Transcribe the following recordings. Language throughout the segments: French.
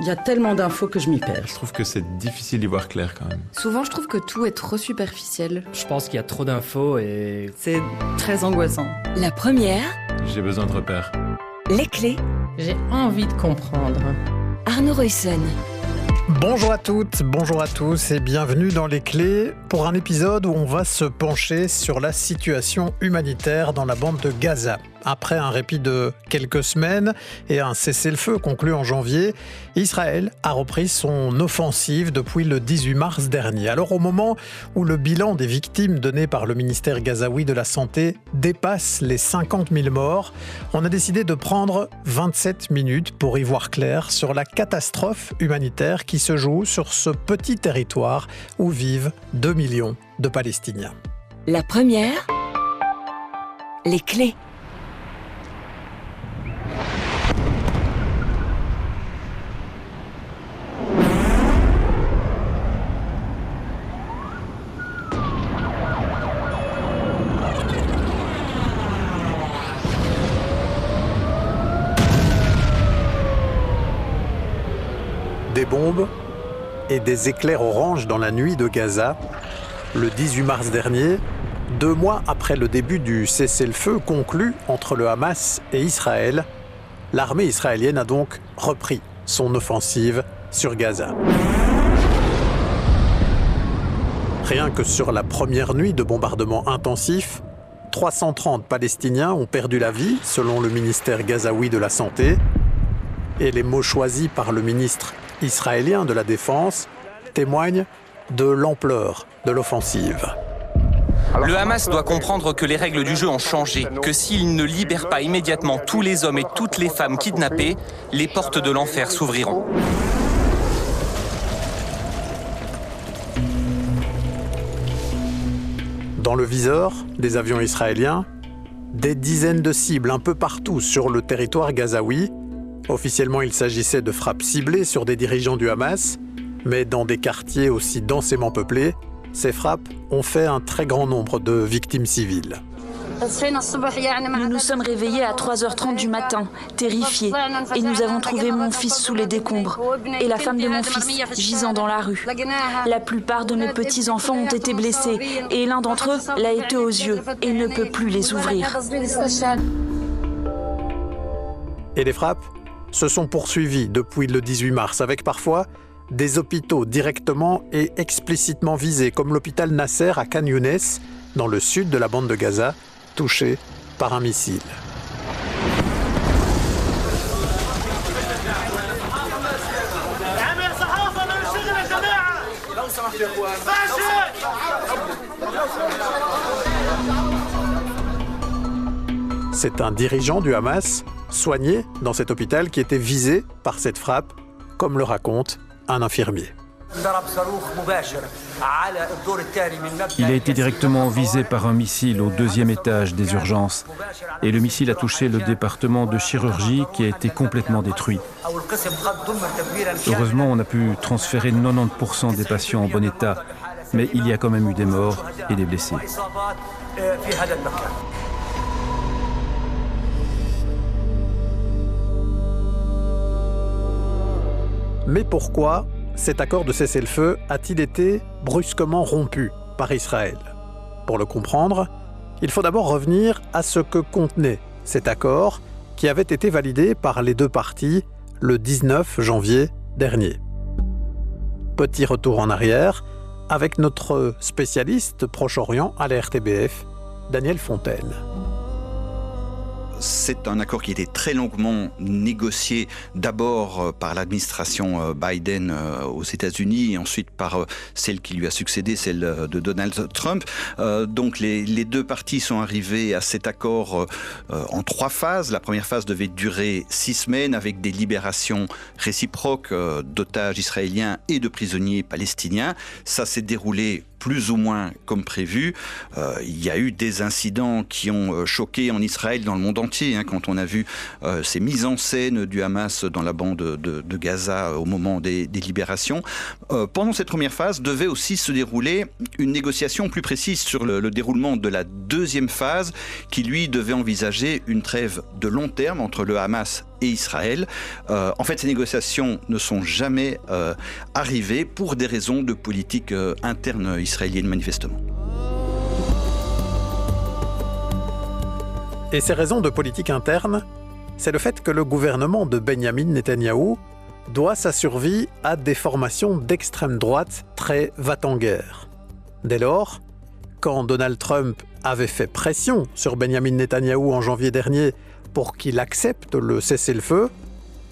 Il y a tellement d'infos que je m'y perds. Je trouve que c'est difficile d'y voir clair quand même. Souvent, je trouve que tout est trop superficiel. Je pense qu'il y a trop d'infos et... C'est très angoissant. La première, J'ai besoin de repères. les clés, J'ai envie de comprendre. Arnaud Royson. Bonjour à toutes, bonjour à tous et bienvenue dans Les Clés pour un épisode où on va se pencher sur la situation humanitaire dans la bande de Gaza. Après un répit de quelques semaines et un cessez-le-feu conclu en janvier, Israël a repris son offensive depuis le 18 mars dernier. Alors au moment où le bilan des victimes donné par le ministère gazaoui de la Santé dépasse les 50 000 morts, on a décidé de prendre 27 minutes pour y voir clair sur la catastrophe humanitaire qui se joue sur ce petit territoire où vivent 2 millions de Palestiniens. La première, les clés. Des bombes et des éclairs orange dans la nuit de Gaza, le 18 mars dernier, 2 mois après le début du cessez-le-feu conclu entre le Hamas et Israël, l'armée israélienne a donc repris son offensive sur Gaza. Rien que sur la première nuit de bombardement intensif, 330 Palestiniens ont perdu la vie, selon le ministère gazaoui de la Santé, et les mots choisis par le ministre israélien de la Défense témoignent de l'ampleur de l'offensive. Le Hamas doit comprendre que les règles du jeu ont changé, que s'il ne libère pas immédiatement tous les hommes et toutes les femmes kidnappés, les portes de l'enfer s'ouvriront. Dans le viseur des avions israéliens, des dizaines de cibles un peu partout sur le territoire gazaoui. Officiellement, il s'agissait de frappes ciblées sur des dirigeants du Hamas, mais dans des quartiers aussi densément peuplés, ces frappes ont fait un très grand nombre de victimes civiles. Nous nous sommes réveillés à 3h30 du matin, terrifiés, et nous avons trouvé mon fils sous les décombres et la femme de mon fils gisant dans la rue. La plupart de mes petits-enfants ont été blessés et l'un d'entre eux l'a été aux yeux et ne peut plus les ouvrir. Et les frappes se sont poursuivies depuis le 18 mars, avec parfois des hôpitaux directement et explicitement visés, comme l'hôpital Nasser à Khan Younes, dans le sud de la bande de Gaza, touché par un missile. C'est un dirigeant du Hamas, soigné dans cet hôpital, qui était visé par cette frappe, comme le raconte un infirmier. Il a été directement visé par un missile au 2e étage des urgences. Et le missile a touché le département de chirurgie qui a été complètement détruit. Heureusement, on a pu transférer 90% des patients en bon état. Mais il y a quand même eu des morts et des blessés. Mais pourquoi cet accord de cessez-le-feu a-t-il été brusquement rompu par Israël ? Pour le comprendre, il faut d'abord revenir à ce que contenait cet accord qui avait été validé par les deux parties le 19 janvier dernier. Petit retour en arrière avec notre spécialiste Proche-Orient à la RTBF, Daniel Fontaine. C'est un accord qui a été très longuement négocié, d'abord par l'administration Biden aux États-Unis et ensuite par celle qui lui a succédé, celle de Donald Trump. Donc les deux parties sont arrivées à cet accord en 3 phases. La première phase devait durer 6 semaines avec des libérations réciproques d'otages israéliens et de prisonniers palestiniens. Ça s'est déroulé plus ou moins comme prévu. Il y a eu des incidents qui ont choqué en Israël, dans le monde entier, quand on a vu ces mises en scène du Hamas dans la bande de Gaza au moment des libérations. Pendant cette première phase devait aussi se dérouler une négociation plus précise sur le déroulement de la deuxième phase qui, lui, devait envisager une trêve de long terme entre le Hamas et Israël. En fait, ces négociations ne sont jamais arrivées pour des raisons de politique interne israélienne, manifestement. Et ces raisons de politique interne, c'est le fait que le gouvernement de Benjamin Netanyahou doit sa survie à des formations d'extrême droite très va-t-en-guerre. Dès lors, quand Donald Trump avait fait pression sur Benjamin Netanyahou en janvier dernier pour qu'il accepte le cessez-le-feu,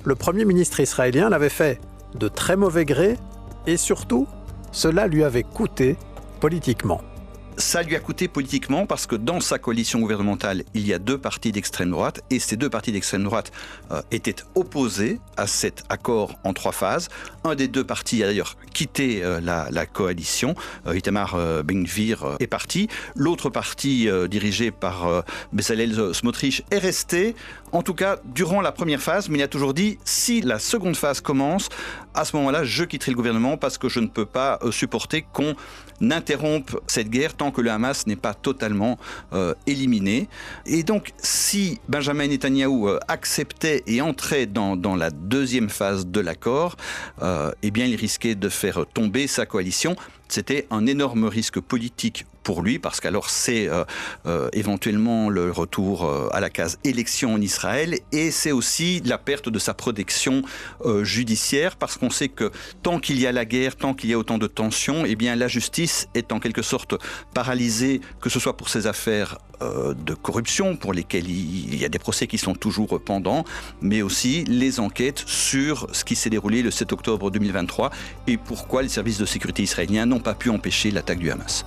le Premier ministre israélien l'avait fait de très mauvais gré et surtout, cela lui avait coûté politiquement. Ça lui a coûté politiquement parce que dans sa coalition gouvernementale, il y a deux partis d'extrême droite et ces deux partis d'extrême droite étaient opposés à cet accord en 3 phases. Un des deux partis a d'ailleurs quitté la coalition. Itamar Ben-Gvir est parti. L'autre parti dirigé par Bezalel Smotrich est resté. En tout cas, durant la première phase, mais il a toujours dit, si la seconde phase commence, à ce moment-là, je quitterai le gouvernement parce que je ne peux pas supporter qu'on interrompe cette guerre tant que le Hamas n'est pas totalement éliminé. Et donc, si Benjamin Netanyahou acceptait et entrait dans la deuxième phase de l'accord, eh bien, il risquait de faire tomber sa coalition. C'était un énorme risque politique pour lui, parce qu'alors c'est éventuellement le retour à la case élection en Israël, et c'est aussi la perte de sa protection judiciaire, parce qu'on sait que tant qu'il y a la guerre, tant qu'il y a autant de tensions, eh bien la justice est en quelque sorte paralysée, que ce soit pour ses affaires de corruption, pour lesquelles il y a des procès qui sont toujours pendants, mais aussi les enquêtes sur ce qui s'est déroulé le 7 octobre 2023 et pourquoi les services de sécurité israéliens n'ont pas pu empêcher l'attaque du Hamas.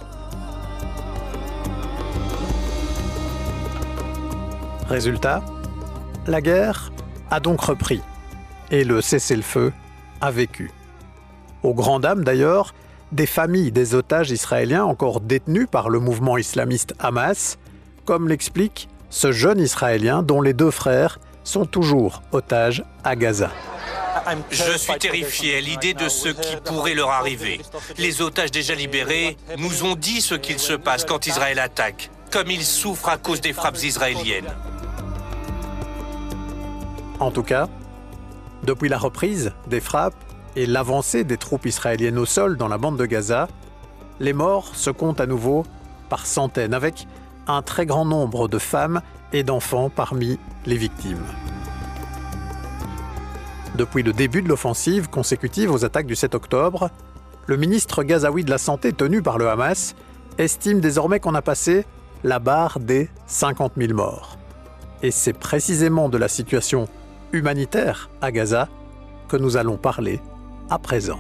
Résultat, la guerre a donc repris et le cessez-le-feu a vécu. Aux grandes dames d'ailleurs, des familles des otages israéliens encore détenus par le mouvement islamiste Hamas, comme l'explique ce jeune Israélien dont les 2 frères sont toujours otages à Gaza. Je suis terrifié à l'idée de ce qui pourrait leur arriver. Les otages déjà libérés nous ont dit ce qu'il se passe quand Israël attaque, comme ils souffrent à cause des frappes israéliennes. En tout cas, depuis la reprise des frappes et l'avancée des troupes israéliennes au sol dans la bande de Gaza, les morts se comptent à nouveau par centaines, avec un très grand nombre de femmes et d'enfants parmi les victimes. Depuis le début de l'offensive consécutive aux attaques du 7 octobre, le ministre gazaoui de la Santé tenu par le Hamas estime désormais qu'on a passé la barre des 50 000 morts. Et c'est précisément de la situation humanitaire à Gaza que nous allons parler à présent.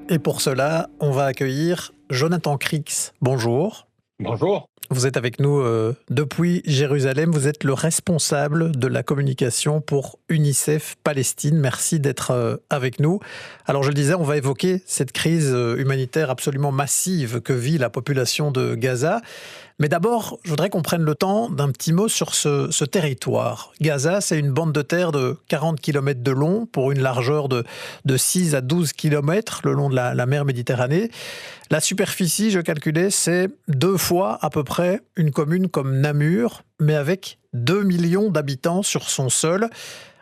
Et pour cela, on va accueillir Jonathan Crix. Bonjour. Bonjour. Vous êtes avec nous depuis Jérusalem. Vous êtes le responsable de la communication pour UNICEF Palestine. Merci d'être avec nous. Alors, je le disais, on va évoquer cette crise humanitaire absolument massive que vit la population de Gaza. Mais d'abord, je voudrais qu'on prenne le temps d'un petit mot sur ce territoire. Gaza, c'est une bande de terre de 40 km de long pour une largeur de 6 à 12 km le long de la mer Méditerranée. La superficie, je calculais, c'est 2 fois à peu près une commune comme Namur, mais avec 2 millions d'habitants sur son sol.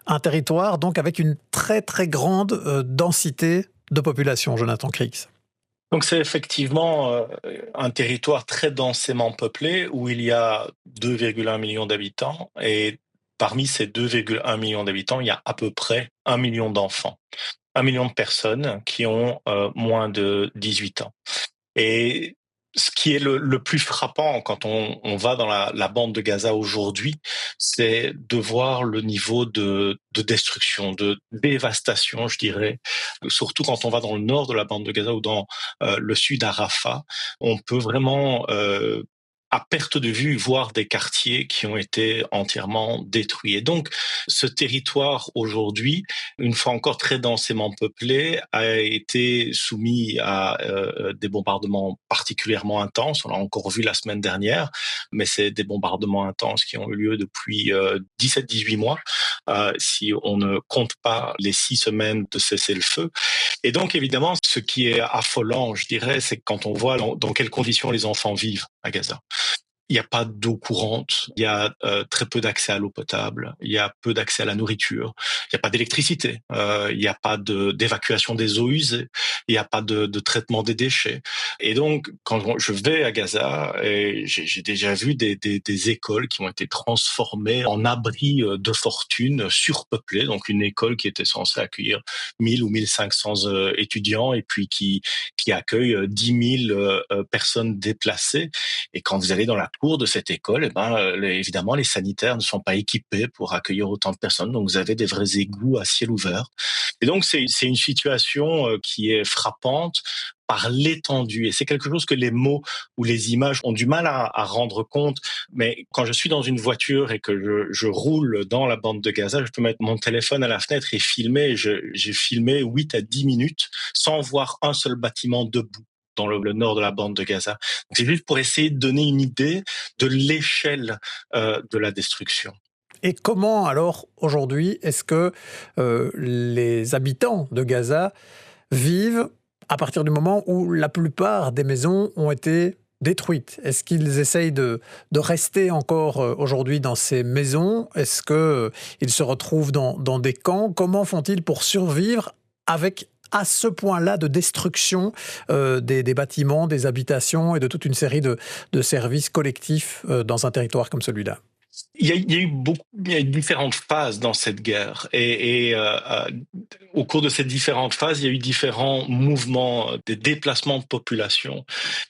Un territoire donc avec une très très grande densité de population, Jonathan Crix. Donc c'est effectivement un territoire très densément peuplé où il y a 2,1 millions d'habitants et parmi ces 2,1 millions d'habitants, il y a à peu près 1 million d'enfants. 1 million de personnes qui ont moins de 18 ans. Et ce qui est le plus frappant quand on va dans la bande de Gaza aujourd'hui, c'est de voir le niveau de destruction, de dévastation, je dirais. Surtout quand on va dans le nord de la bande de Gaza ou dans le sud à Rafah, on peut vraiment à perte de vue, voire des quartiers qui ont été entièrement détruits. Et donc, ce territoire aujourd'hui, une fois encore très densément peuplé, a été soumis à des bombardements particulièrement intenses. On l'a encore vu la semaine dernière, mais c'est des bombardements intenses qui ont eu lieu depuis 17-18 mois, si on ne compte pas les 6 semaines de cessez-le-feu. Et donc, évidemment, ce qui est affolant, je dirais, c'est quand on voit dans quelles conditions les enfants vivent à Gaza. Il n'y a pas d'eau courante, il y a très peu d'accès à l'eau potable, il y a peu d'accès à la nourriture, il n'y a pas d'électricité, il n'y a pas d'évacuation des eaux usées, il n'y a pas de traitement des déchets. Et donc, quand je vais à Gaza, j'ai déjà vu des écoles qui ont été transformées en abris de fortune surpeuplées. Donc, une école qui était censée accueillir 1000 ou 1500 étudiants et puis qui accueille 10 000 personnes déplacées. Et quand vous allez dans la cour de cette école, évidemment, les sanitaires ne sont pas équipés pour accueillir autant de personnes. Donc, vous avez des vrais égouts à ciel ouvert. Et donc, c'est une situation qui est frappante par l'étendue. Et c'est quelque chose que les mots ou les images ont du mal à rendre compte. Mais quand je suis dans une voiture et que je roule dans la bande de Gaza, je peux mettre mon téléphone à la fenêtre et filmer. J'ai filmé 8 à 10 minutes sans voir un seul bâtiment debout dans le nord de la bande de Gaza. Donc, c'est juste pour essayer de donner une idée de l'échelle de la destruction. Et comment alors aujourd'hui est-ce que les habitants de Gaza vivent à partir du moment où la plupart des maisons ont été détruites? Est-ce qu'ils essayent de rester encore aujourd'hui dans ces maisons? Est-ce qu'ils se retrouvent dans des camps? Comment font-ils pour survivre avec à ce point-là de destruction des bâtiments, des habitations et de toute une série de services collectifs dans un territoire comme celui-là? Il y a eu différentes phases dans cette guerre et au cours de ces différentes phases, il y a eu différents mouvements, des déplacements de population.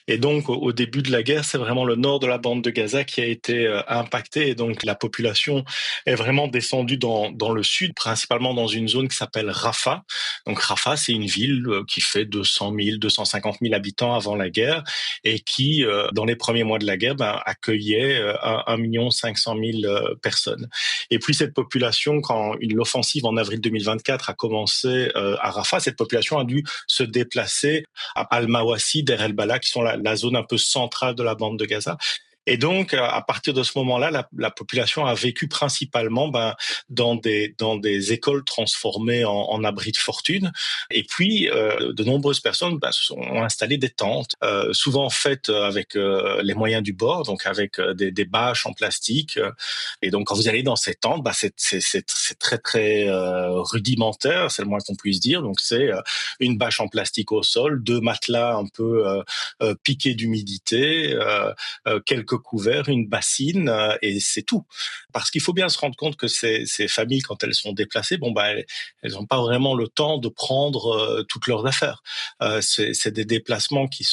Et donc, au début de la guerre, c'est vraiment le nord de la bande de Gaza qui a été impacté. Et donc, la population est vraiment descendue dans le sud, principalement dans une zone qui s'appelle Rafah. Donc, Rafah, c'est une ville qui fait 200 000, 250 000 habitants avant la guerre et qui, dans les premiers mois de la guerre, accueillait 1 500 000 personnes. Et puis cette population, quand l'offensive en avril 2024 a commencé à Rafah, cette population a dû se déplacer à Al-Mawasi, Der El-Bala, qui sont la zone un peu centrale de la bande de Gaza. Et donc, à partir de ce moment-là, la population a vécu principalement dans des écoles transformées en abris de fortune. Et puis, de nombreuses personnes ont installé des tentes, souvent faites avec les moyens du bord, donc avec des bâches en plastique. Et donc, quand vous allez dans ces tentes, c'est très très rudimentaire, c'est le moins qu'on puisse dire. Donc, c'est une bâche en plastique au sol, 2 matelas un peu piqués d'humidité, quelques couverts, une bassine, et c'est tout. Parce qu'il faut bien se rendre compte que ces familles, quand elles sont déplacées, elles n'ont pas vraiment le temps de prendre toutes leurs affaires. C'est des déplacements qui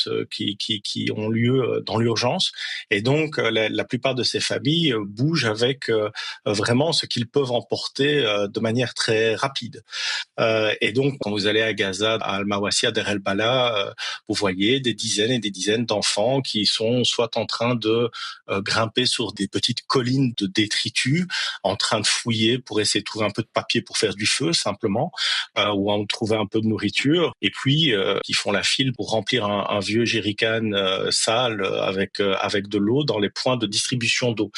ont lieu dans l'urgence, et donc la plupart de ces familles bougent avec vraiment ce qu'ils peuvent emporter de manière très rapide. Et donc, quand vous allez à Gaza, à Al-Mawasi, à Der El-Bala, vous voyez des dizaines et des dizaines d'enfants qui sont soit en train de grimper sur des petites collines de détritus, en train de fouiller pour essayer de trouver un peu de papier pour faire du feu simplement, ou en trouver un peu de nourriture, et puis qui font la file pour remplir un vieux jerrycan sale avec de l'eau dans les points de distribution d'eau.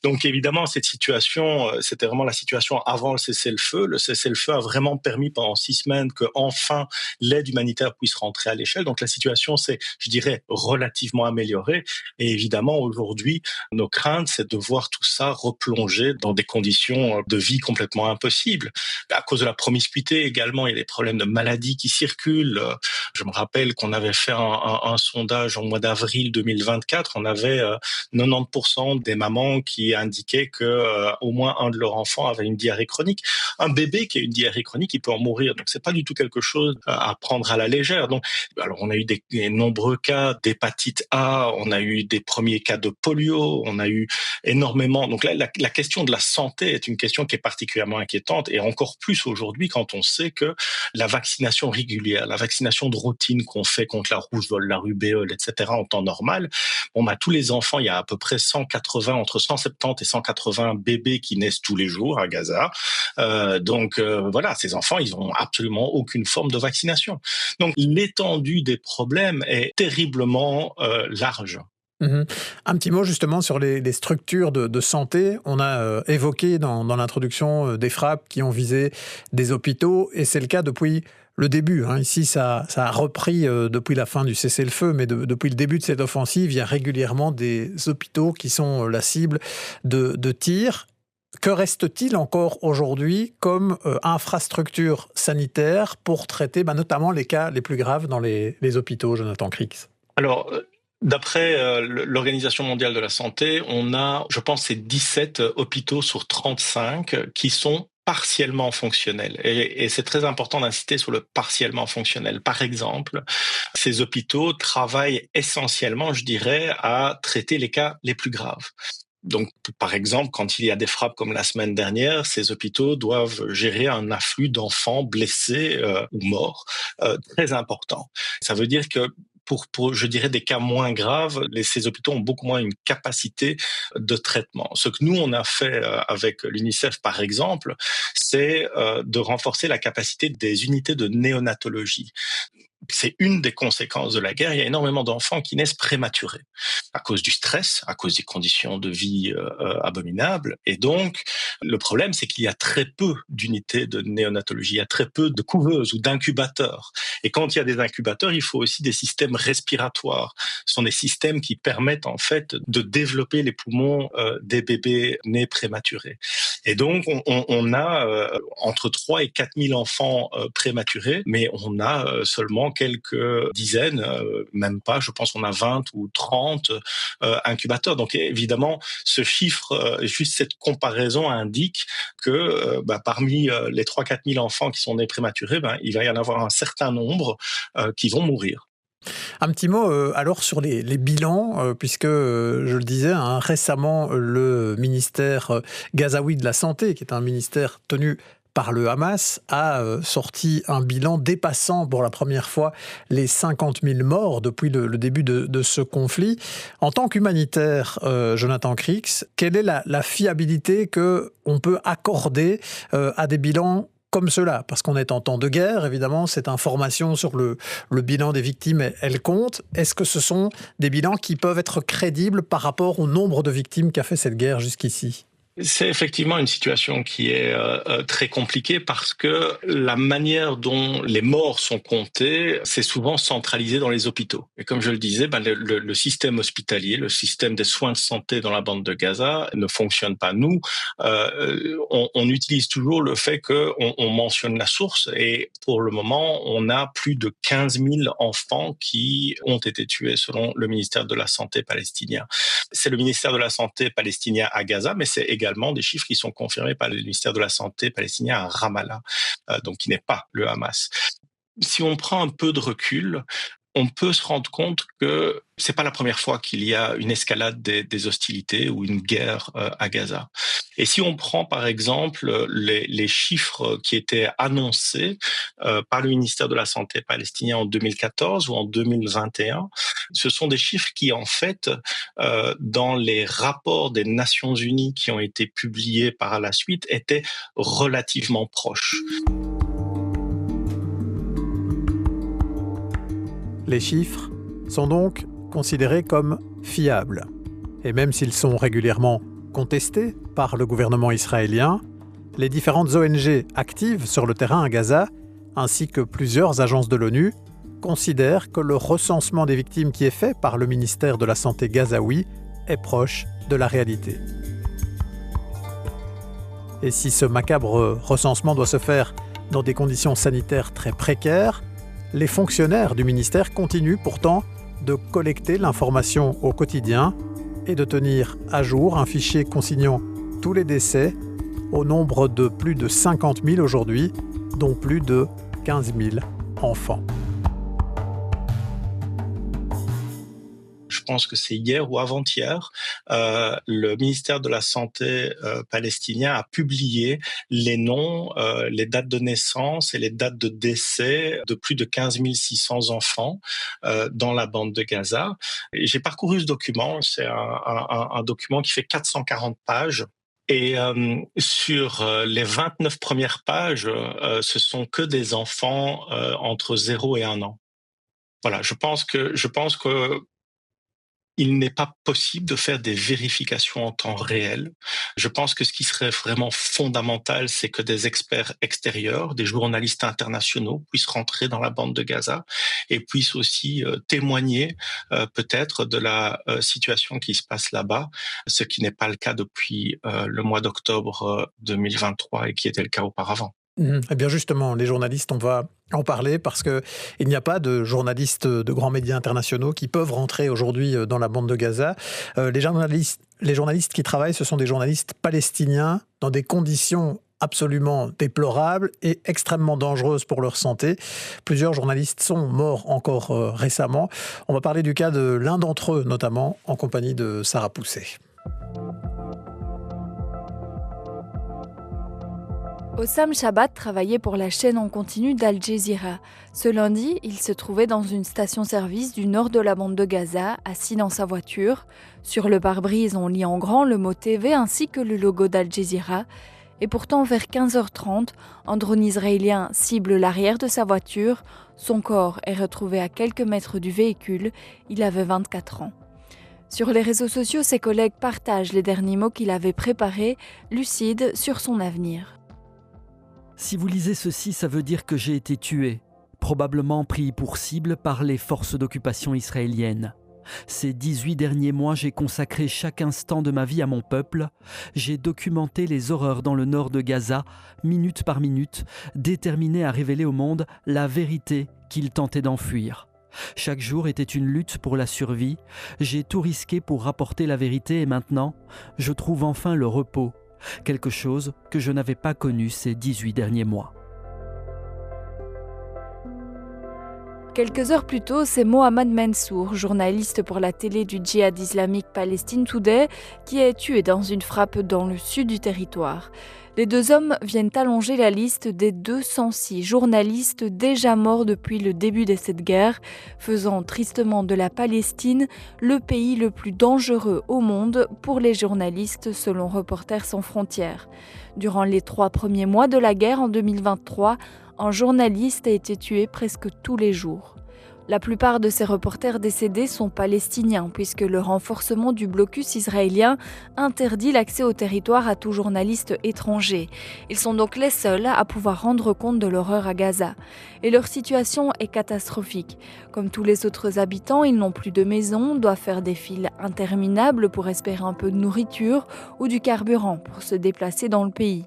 Donc évidemment, cette situation, c'était vraiment la situation avant le cessez-le-feu. Le cessez-le-feu a vraiment permis pendant 6 semaines que enfin l'aide humanitaire puisse rentrer à l'échelle. Donc la situation s'est, je dirais, relativement améliorée. Et évidemment, aujourd'hui, nos craintes, c'est de voir tout ça replonger dans des conditions de vie complètement impossibles. À cause de la promiscuité également, il y a des problèmes de maladies qui circulent. Je me rappelle qu'on avait fait un sondage en mois d'avril 2024. On avait 90% des mamans qui qui indiquaient que au moins un de leurs enfants avait une diarrhée chronique. Un bébé qui a une diarrhée chronique, il peut en mourir. Donc c'est pas du tout quelque chose à prendre à la légère. Donc, alors on a eu des nombreux cas d'hépatite A, on a eu des premiers cas de polio, on a eu énormément. Donc là, la question de la santé est une question qui est particulièrement inquiétante, et encore plus aujourd'hui quand on sait que la vaccination régulière, la vaccination de routine qu'on fait contre la rougeole, la rubéole, etc. en temps normal, tous les enfants, il y a à peu près entre 170 et 180 bébés qui naissent tous les jours à Gaza. Voilà, ces enfants, ils n'ont absolument aucune forme de vaccination. Donc l'étendue des problèmes est terriblement large. Un petit mot justement sur les structures de santé. On a évoqué dans l'introduction des frappes qui ont visé des hôpitaux, et c'est le cas depuis le début. Ici, ça a repris depuis la fin du cessez-le-feu, mais depuis le début de cette offensive, il y a régulièrement des hôpitaux qui sont la cible de tirs. Que reste-t-il encore aujourd'hui comme infrastructure sanitaire pour traiter notamment les cas les plus graves dans les hôpitaux, Jonathan Crix? Alors, d'après l'Organisation mondiale de la santé, on a, je pense, 17 hôpitaux sur 35 qui sont partiellement fonctionnels. Et c'est très important d'insister sur le partiellement fonctionnel. Par exemple, ces hôpitaux travaillent essentiellement, je dirais, à traiter les cas les plus graves. Donc, par exemple, quand il y a des frappes comme la semaine dernière, ces hôpitaux doivent gérer un afflux d'enfants blessés ou morts très important. Ça veut dire que pour, je dirais, des cas moins graves, ces hôpitaux ont beaucoup moins une capacité de traitement. Ce que nous, on a fait avec l'UNICEF, par exemple, c'est de renforcer la capacité des unités de néonatologie. C'est une des conséquences de la guerre. Il y a énormément d'enfants qui naissent prématurés à cause du stress, à cause des conditions de vie abominables. Et donc, le problème, c'est qu'il y a très peu d'unités de néonatologie, il y a très peu de couveuses ou d'incubateurs. Et quand il y a des incubateurs, il faut aussi des systèmes respiratoires. Ce sont des systèmes qui permettent en fait de développer les poumons des bébés nés prématurés. Et donc, on a entre 3 et 4 000 enfants prématurés, mais on a seulement quelques dizaines, même pas, je pense qu'on a 20 ou 30 incubateurs. Donc évidemment, ce chiffre, juste cette comparaison indique que parmi les 3-4 000 enfants qui sont nés prématurés, il va y en avoir un certain nombre qui vont mourir. Un petit mot alors sur les bilans, puisque je le disais, récemment le ministère gazaoui de la Santé, qui est un ministère tenu par le Hamas, a sorti un bilan dépassant pour la première fois les 50 000 morts depuis le début de ce conflit. En tant qu'humanitaire, Jonathan Crix, quelle est la fiabilité qu'on peut accorder à des bilans comme cela? Parce qu'on est en temps de guerre, évidemment, cette information sur le bilan des victimes, elle compte. Est-ce que ce sont des bilans qui peuvent être crédibles par rapport au nombre de victimes qu'a fait cette guerre jusqu'ici? C'est effectivement une situation qui est très compliquée parce que la manière dont les morts sont comptés, c'est souvent centralisé dans les hôpitaux. Et comme je le disais, le système hospitalier, le système des soins de santé dans la bande de Gaza ne fonctionne pas. Nous, on utilise toujours le fait qu'on mentionne la source, et pour le moment, on a plus de 15 000 enfants qui ont été tués selon le ministère de la Santé palestinien. C'est le ministère de la Santé palestinien à Gaza, mais c'est également des chiffres qui sont confirmés par le ministère de la Santé palestinien à Ramallah, donc qui n'est pas le Hamas. Si on prend un peu de recul, on peut se rendre compte que c'est pas la première fois qu'il y a une escalade des hostilités ou une guerre à Gaza. Et si on prend par exemple les chiffres qui étaient annoncés par le ministère de la Santé palestinien en 2014 ou en 2021, ce sont des chiffres qui en fait, dans les rapports des Nations Unies qui ont été publiés par la suite, étaient relativement proches. Les chiffres sont donc considérés comme fiables. Et même s'ils sont régulièrement contestés par le gouvernement israélien, les différentes ONG actives sur le terrain à Gaza, ainsi que plusieurs agences de l'ONU, considèrent que le recensement des victimes qui est fait par le ministère de la Santé gazaoui est proche de la réalité. Et si ce macabre recensement doit se faire dans des conditions sanitaires très précaires, les fonctionnaires du ministère continuent pourtant de collecter l'information au quotidien est de tenir à jour un fichier consignant tous les décès au nombre de plus de 50 000 aujourd'hui, dont plus de 15 000 enfants. Je pense que c'est hier ou avant-hier, le ministère de la Santé palestinien a publié les noms, les dates de naissance et les dates de décès de plus de 15 600 enfants dans la bande de Gaza. Et j'ai parcouru ce document, c'est un document qui fait 440 pages. Et sur les 29 premières pages, ce sont que des enfants entre 0 et 1 an. Voilà, je pense que il n'est pas possible de faire des vérifications en temps réel. Je pense que ce qui serait vraiment fondamental, c'est que des experts extérieurs, des journalistes internationaux puissent rentrer dans la bande de Gaza et puissent aussi témoigner peut-être de la situation qui se passe là-bas, ce qui n'est pas le cas depuis le mois d'octobre 2023 et qui était le cas auparavant. Eh bien justement, les journalistes, on va en parler parce qu'il n'y a pas de journalistes de grands médias internationaux qui peuvent rentrer aujourd'hui dans la bande de Gaza. Les journalistes qui travaillent, ce sont des journalistes palestiniens dans des conditions absolument déplorables et extrêmement dangereuses pour leur santé. Plusieurs journalistes sont morts encore récemment. On va parler du cas de l'un d'entre eux, notamment en compagnie de Sarah Pousset. Hossam Chabat travaillait pour la chaîne en continu d'Al Jazeera. Ce lundi, il se trouvait dans une station-service du nord de la bande de Gaza, assis dans sa voiture. Sur le pare-brise, on lit en grand le mot TV ainsi que le logo d'Al Jazeera. Et pourtant, vers 15h30, un drone israélien cible l'arrière de sa voiture. Son corps est retrouvé à quelques mètres du véhicule. Il avait 24 ans. Sur les réseaux sociaux, ses collègues partagent les derniers mots qu'il avait préparés, lucides sur son avenir. Si vous lisez ceci, ça veut dire que j'ai été tué, probablement pris pour cible par les forces d'occupation israéliennes. Ces 18 derniers mois, j'ai consacré chaque instant de ma vie à mon peuple. J'ai documenté les horreurs dans le nord de Gaza, minute par minute, déterminé à révéler au monde la vérité qu'il tentait d'enfuir. Chaque jour était une lutte pour la survie. J'ai tout risqué pour rapporter la vérité et maintenant, je trouve enfin le repos. Quelque chose que je n'avais pas connu ces 18 derniers mois. Quelques heures plus tôt, c'est Mohamed Mansour, journaliste pour la télé du djihad islamique Palestine Today, qui est tué dans une frappe dans le sud du territoire. Les deux hommes viennent allonger la liste des 206 journalistes déjà morts depuis le début de cette guerre, faisant tristement de la Palestine le pays le plus dangereux au monde pour les journalistes selon Reporters sans frontières. Durant les 3 premiers mois de la guerre en 2023, un journaliste a été tué presque tous les jours. La plupart de ces reporters décédés sont palestiniens puisque le renforcement du blocus israélien interdit l'accès au territoire à tout journaliste étranger. Ils sont donc les seuls à pouvoir rendre compte de l'horreur à Gaza. Et leur situation est catastrophique. Comme tous les autres habitants, ils n'ont plus de maison, doivent faire des files interminables pour espérer un peu de nourriture ou du carburant pour se déplacer dans le pays.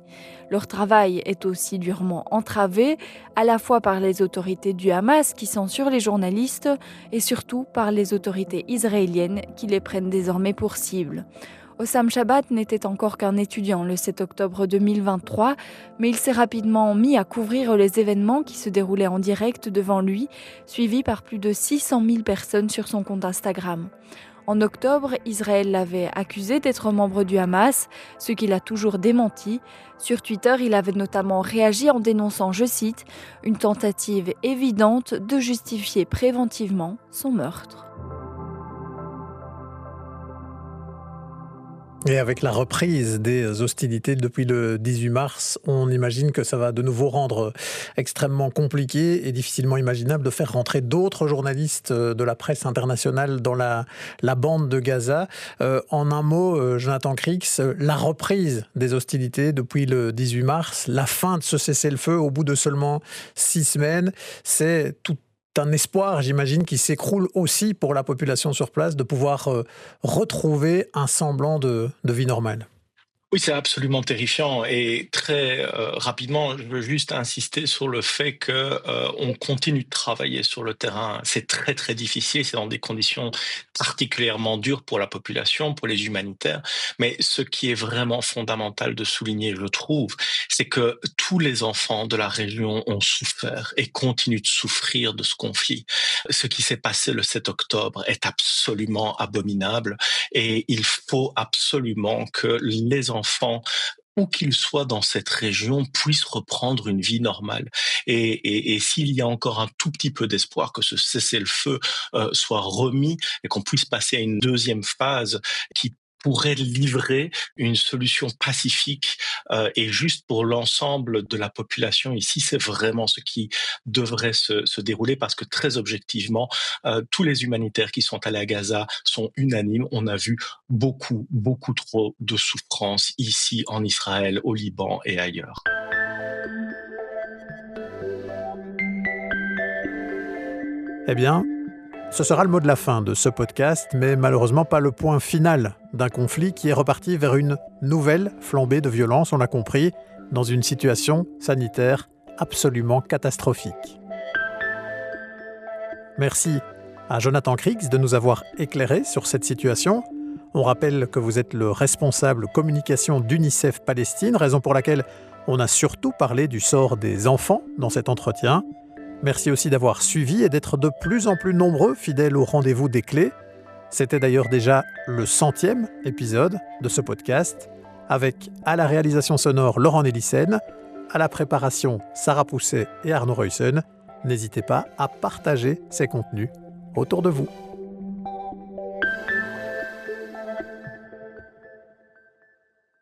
Leur travail est aussi durement entravé, à la fois par les autorités du Hamas qui censurent les journalistes et surtout par les autorités israéliennes qui les prennent désormais pour cible. Hossam Chabat n'était encore qu'un étudiant le 7 octobre 2023, mais il s'est rapidement mis à couvrir les événements qui se déroulaient en direct devant lui, suivi par plus de 600 000 personnes sur son compte Instagram. En octobre, Israël l'avait accusé d'être membre du Hamas, ce qu'il a toujours démenti. Sur Twitter, il avait notamment réagi en dénonçant, je cite, « une tentative évidente de justifier préventivement son meurtre ». Et avec la reprise des hostilités depuis le 18 mars, on imagine que ça va de nouveau rendre extrêmement compliqué et difficilement imaginable de faire rentrer d'autres journalistes de la presse internationale dans la bande de Gaza. En un mot, Jonathan Crix, la reprise des hostilités depuis le 18 mars, la fin de ce cessez-le-feu au bout de seulement 6 semaines, c'est tout un espoir, j'imagine, qui s'écroule aussi pour la population sur place de pouvoir retrouver un semblant de vie normale. Oui, c'est absolument terrifiant et très rapidement, je veux juste insister sur le fait que on continue de travailler sur le terrain. C'est très très difficile, c'est dans des conditions particulièrement dures pour la population, pour les humanitaires. Mais ce qui est vraiment fondamental de souligner, je trouve, c'est que tous les enfants de la région ont souffert et continuent de souffrir de ce conflit. Ce qui s'est passé le 7 octobre est absolument abominable et il faut absolument que les enfants, où qu'ils soient dans cette région, puissent reprendre une vie normale. Et s'il y a encore un tout petit peu d'espoir que ce cessez-le-feu soit remis et qu'on puisse passer à une deuxième phase qui pourrait livrer une solution pacifique et juste pour l'ensemble de la population ici, c'est vraiment ce qui devrait se dérouler parce que très objectivement, tous les humanitaires qui sont allés à Gaza sont unanimes. On a vu beaucoup trop de souffrance ici en Israël, au Liban et ailleurs. Eh bien, ce sera le mot de la fin de ce podcast, mais malheureusement pas le point final d'un conflit qui est reparti vers une nouvelle flambée de violence, on l'a compris, dans une situation sanitaire absolument catastrophique. Merci à Jonathan Kriegs de nous avoir éclairés sur cette situation. On rappelle que vous êtes le responsable communication d'UNICEF Palestine, raison pour laquelle on a surtout parlé du sort des enfants dans cet entretien. Merci aussi d'avoir suivi et d'être de plus en plus nombreux fidèles au rendez-vous des clés. C'était d'ailleurs déjà le 100e épisode de ce podcast, avec à la réalisation sonore Laurent Nélissen, à la préparation Sarah Pousset et Arnaud Reussen. N'hésitez pas à partager ces contenus autour de vous.